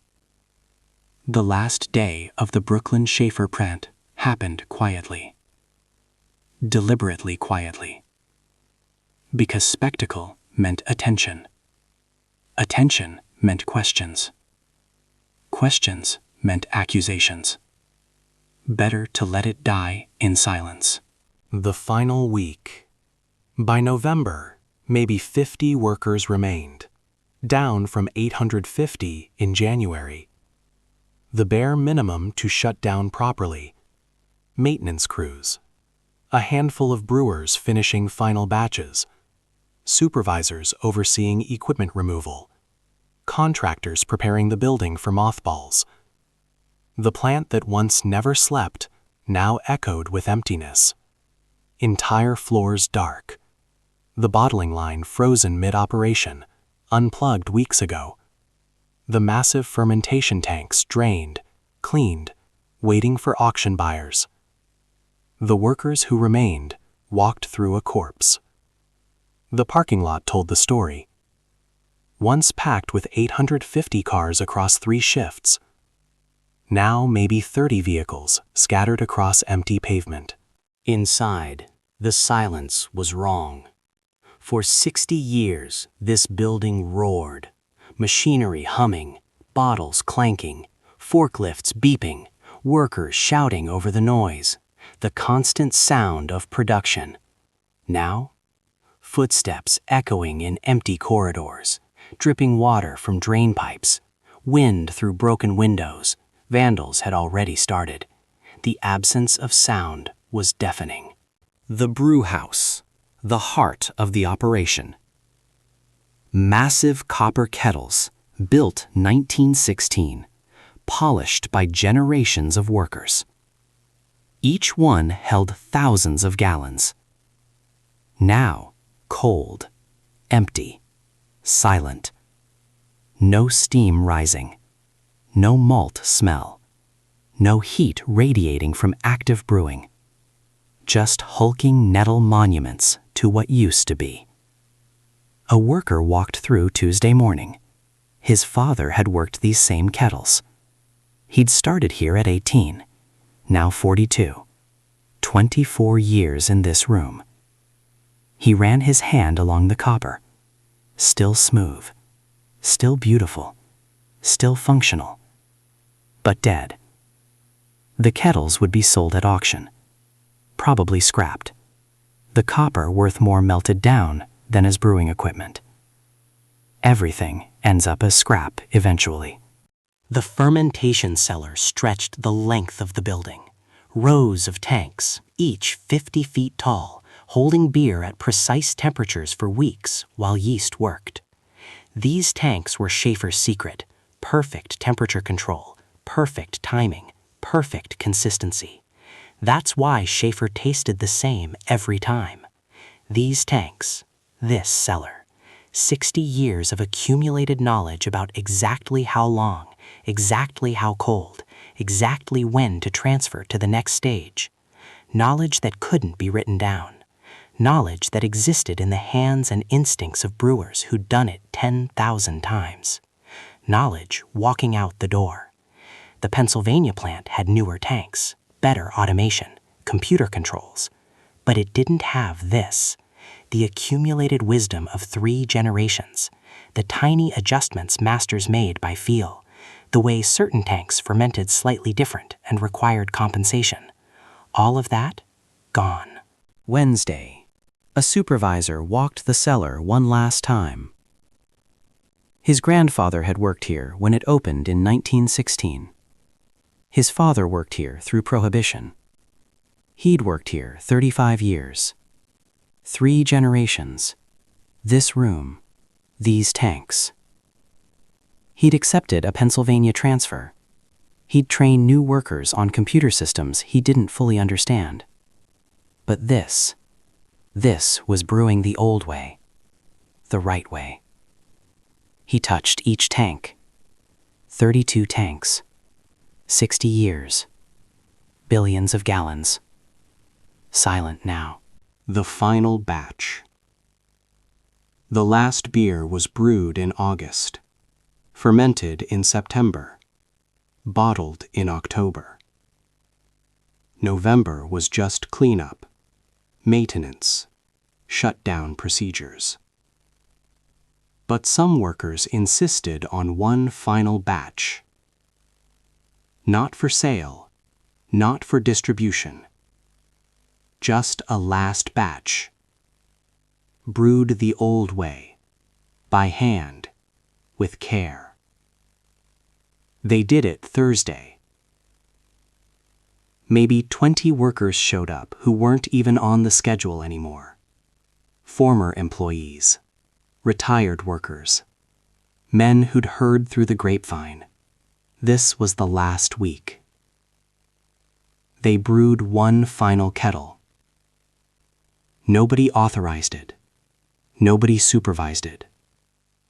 The last day of the Brooklyn Schaefer plant happened quietly. Deliberately quietly. Because spectacle meant attention. Attention meant questions. Questions meant accusations. Better to let it die in silence. The final week. By November, maybe 50 workers remained, down from 850 in January. The bare minimum to shut down properly. Maintenance crews. A handful of brewers finishing final batches. Supervisors overseeing equipment removal. Contractors preparing the building for mothballs. The plant that once never slept now echoed with emptiness. Entire floors dark. The bottling line frozen mid-operation, unplugged weeks ago. The massive fermentation tanks drained, cleaned, waiting for auction buyers. The workers who remained walked through a corpse. The parking lot told the story. Once packed with 850 cars across 3 shifts. Now maybe 30 vehicles scattered across empty pavement. Inside, the silence was wrong. For 60 years, this building roared. Machinery humming, bottles clanking, forklifts beeping, workers shouting over the noise. The constant sound of production. Now, footsteps echoing in empty corridors, dripping water from drain pipes, wind through broken windows. Vandals had already started. The absence of sound was deafening. The brew house, the heart of the operation. Massive copper kettles, built 1916, polished by generations of workers. Each one held thousands of gallons. Now, cold, empty, silent. No steam rising. No malt smell. No heat radiating from active brewing. Just hulking nettle monuments to what used to be. A worker walked through Tuesday morning. His father had worked these same kettles. He'd started here at 18, now 42. 24 years in this room. He ran his hand along the copper. Still smooth. Still beautiful. Still functional. But dead. The kettles would be sold at auction. Probably scrapped. The copper worth more melted down than as brewing equipment. Everything ends up as scrap eventually. The fermentation cellar stretched the length of the building. Rows of tanks, each 50 feet tall, holding beer at precise temperatures for weeks while yeast worked. These tanks were Schaefer's secret: perfect temperature control, perfect timing, perfect consistency. That's why Schaefer tasted the same every time. These tanks, this cellar, 60 years of accumulated knowledge about exactly how long, exactly how cold, exactly when to transfer to the next stage. Knowledge that couldn't be written down. Knowledge that existed in the hands and instincts of brewers who'd done it 10,000 times. Knowledge walking out the door. The Pennsylvania plant had newer tanks, better automation, computer controls. But it didn't have this, the accumulated wisdom of 3 generations, the tiny adjustments masters made by feel, the way certain tanks fermented slightly different and required compensation. All of that, gone. Wednesday. A supervisor walked the cellar one last time. His grandfather had worked here when it opened in 1916. His father worked here through Prohibition. He'd worked here 35 years. 3 generations. This room. These tanks. He'd accepted a Pennsylvania transfer. He'd train new workers on computer systems he didn't fully understand. But this was brewing the old way, the right way. He touched each tank. 32 tanks. 60 years. Billions of gallons. Silent now. The final batch. The last beer was brewed in August, fermented in September, bottled in October. November was just cleanup, maintenance, shutdown procedures. But some workers insisted on one final batch. Not for sale, not for distribution. Just a last batch. Brewed the old way, by hand, with care. They did it Thursday. Maybe 20 workers showed up who weren't even on the schedule anymore. Former employees, retired workers, men who'd heard through the grapevine. This was the last week. They brewed one final kettle. Nobody authorized it. Nobody supervised it.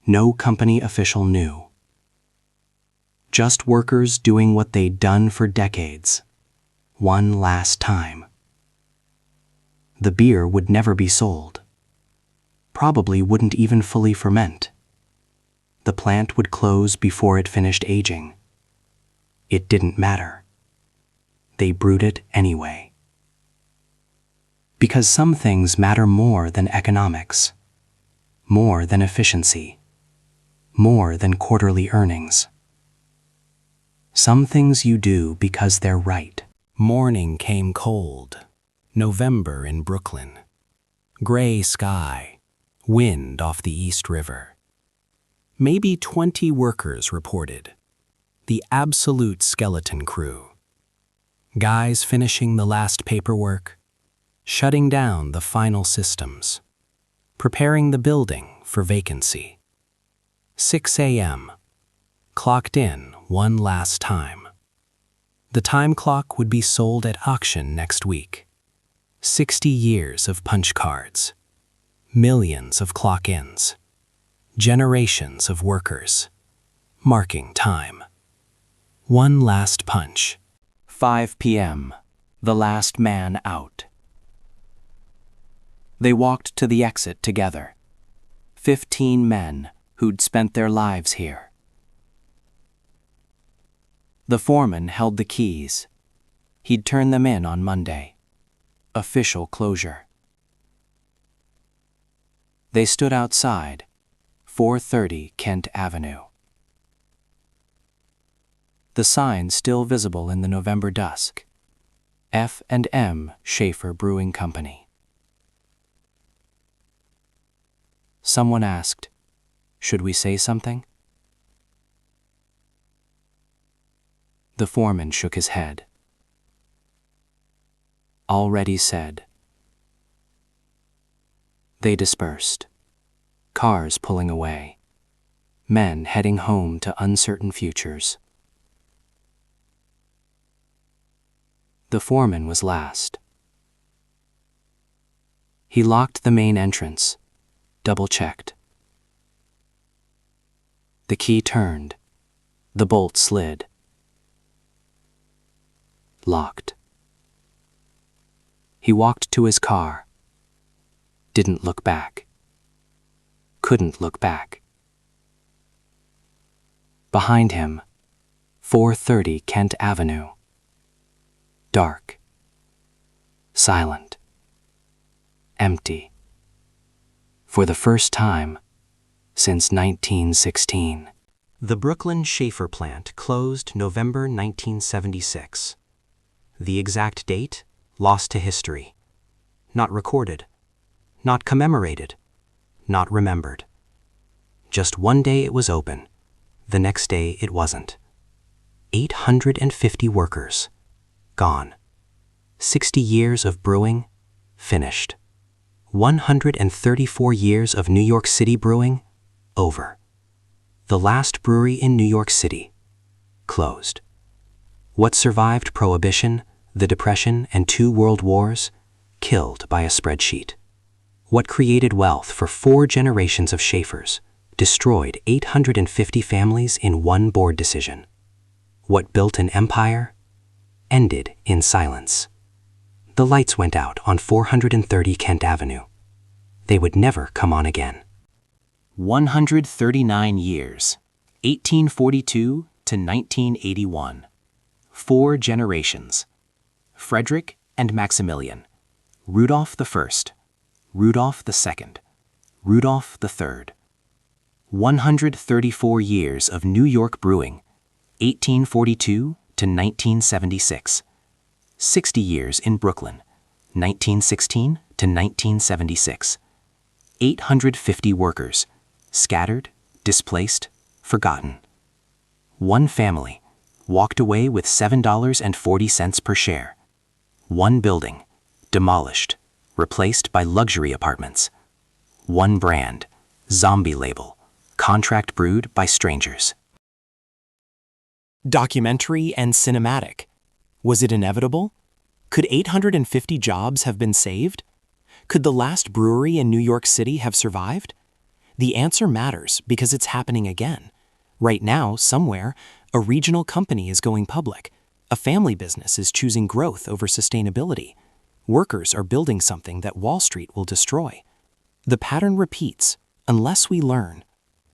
No company official knew. Just workers doing what they'd done for decades. One last time. The beer would never be sold. Probably wouldn't even fully ferment. The plant would close before it finished aging. It didn't matter. They brewed it anyway. Because some things matter more than economics, more than efficiency, more than quarterly earnings. Some things you do because they're right. Morning came cold. November in Brooklyn. Gray sky. Wind off the East River. Maybe 20 workers reported. The absolute skeleton crew. Guys finishing the last paperwork, shutting down the final systems, preparing the building for vacancy. 6 a.m. Clocked in one last time. The time clock would be sold at auction next week. 60 years of punch cards. Millions of clock-ins. Generations of workers. Marking time. One last punch. 5 p.m. The last man out. They walked to the exit together. 15 men who'd spent their lives here. The foreman held the keys. He'd turn them in on Monday. Official closure. They stood outside, 430 Kent Avenue. The sign still visible in the November dusk. F&M Schaefer Brewing Company. Someone asked, "Should we say something?" The foreman shook his head. Already said. They dispersed. Cars pulling away. Men heading home to uncertain futures. The foreman was last. He locked the main entrance, double-checked. The key turned. The bolt slid. Locked. He walked to his car. Didn't look back. Couldn't look back. Behind him, 430 Kent Avenue. Dark. silent, empty. For the first time since 1916. The Brooklyn Schaefer plant closed November 1976. The exact date lost to history. Not recorded, not commemorated, not remembered. Just one day it was open, the next day it wasn't. 850 workers, gone. 60 years of brewing, finished. 134 years of New York City brewing, over. The last brewery in New York City, closed. What survived Prohibition, the Depression, and 2 world wars, killed by a spreadsheet. What created wealth for 4 generations of Schaefers, destroyed 850 families in one board decision. What built an empire, ended in silence. The lights went out on 430 Kent Avenue. They would never come on again. 139 years, 1842 to 1981. 4 generations. Frederick and Maximilian, Rudolph I, Rudolph II, Rudolph III. 134 years of New York brewing, 1842 to 1976. 60 years in Brooklyn, 1916 to 1976. 850 workers, scattered, displaced, forgotten. One family walked away with $7.40 per share. One building demolished, replaced by luxury apartments. One brand, zombie label, contract brewed by strangers. Documentary and cinematic. Was it inevitable? Could 850 jobs have been saved? Could the last brewery in New York City have survived? The answer matters because it's happening again. Right now, somewhere, a regional company is going public. A family business is choosing growth over sustainability. Workers are building something that Wall Street will destroy. The pattern repeats unless we learn.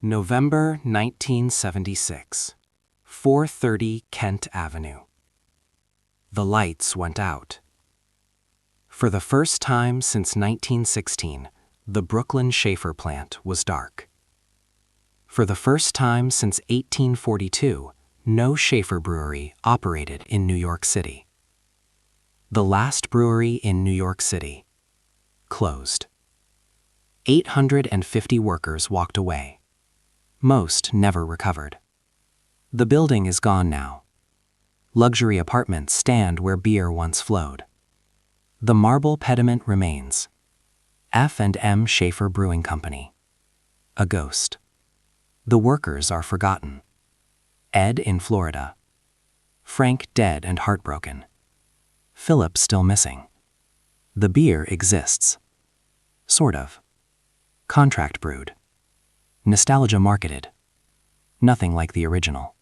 November 1976, 430 Kent Avenue. The lights went out. For the first time since 1916, the Brooklyn Schaefer plant was dark. For the first time since 1842, no Schaefer brewery operated in New York City. The last brewery in New York City, closed. 850 workers walked away. Most never recovered. The building is gone now. Luxury apartments stand where beer once flowed. The marble pediment remains. F&M Schaefer Brewing Company. A ghost. The workers are forgotten. Ed in Florida. Frank dead and heartbroken. Philip still missing. The beer exists. Sort of. Contract brewed. Nostalgia marketed. Nothing like the original.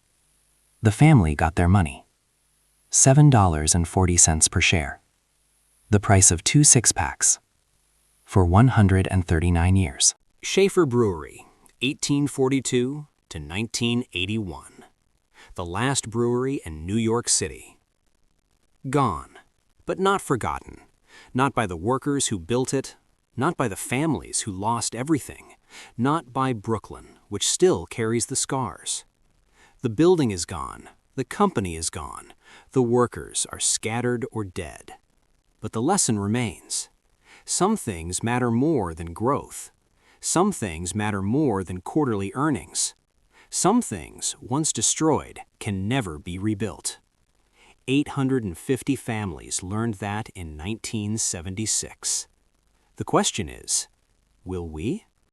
The family got their money. $7.40 per share. The price of 2 6-packs. For 139 years. Schaefer Brewery, 1842 to 1981. The last brewery in New York City. Gone, but not forgotten. Not by the workers who built it, not by the families who lost everything, not by Brooklyn, which still carries the scars. The building is gone, the company is gone, the workers are scattered or dead. But the lesson remains. Some things matter more than growth. Some things matter more than quarterly earnings. Some things, once destroyed, can never be rebuilt. 850 families learned that in 1976. The question is, will we?